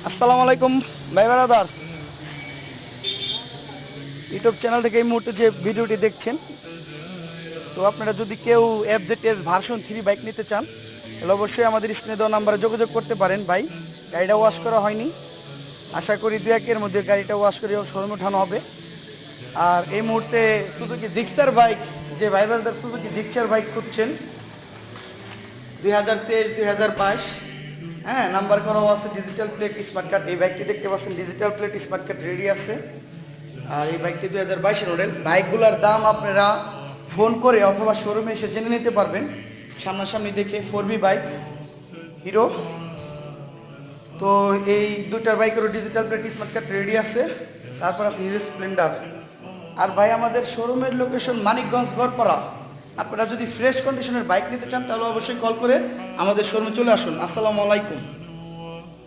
আসসালামু আলাইকুম ভাই বারাদার। ইউটিউব চ্যানেল থেকে এই মুহূর্তে যে ভিডিওটি দেখছেন, তো আপনারা যদি কেউ FZS ভার্সন 3 বাইক নিতে চান তাহলে অবশ্যই আমাদের স্ক্রিনে দেওয়া নাম্বারে যোগাযোগ করতে পারেন। ভাই, গাড়িটা ওয়াশ করা হয়নি, আশা করি 2-1 এর মধ্যে গাড়িটা ওয়াশ করে শোরুমে উঠানো হবে। আর এই মুহূর্তে সুজুকি জিক্সার বাইক, যে ভাই বারাদার সুজুকি জিক্সার বাইক খুঁজছেন 2023-2022, হ্যাঁ, নাম্বার করাও আছে, ডিজিটাল প্লেট স্মার্ট কার্ড। এই বাইকটি দেখতে পাচ্ছেন, digital plate smart card ready আছে। আর এই বাইকটি 2022 মডেল। বাইকগুলোর দাম আপনারা ফোন করে অথবা শোরুমে এসে জেনে নিতে পারবেন সামনাসামনি দেখে। 4B bike, hero. তো এই দুটার বাইকেরও digital plate smart card ready আছে। তারপর আছে হিরো স্প্লেন্ডার। আর ভাই, আমাদের শোরুমের লোকেশন মানিকগঞ্জ গড়পাড়া। আপনারা যদি ফ্রেশ কন্ডিশনের বাইক নিতে চান তাহলে অবশ্যই কল করে আমাদের শোরুমে চলে আসুন। আসসালামু আলাইকুম।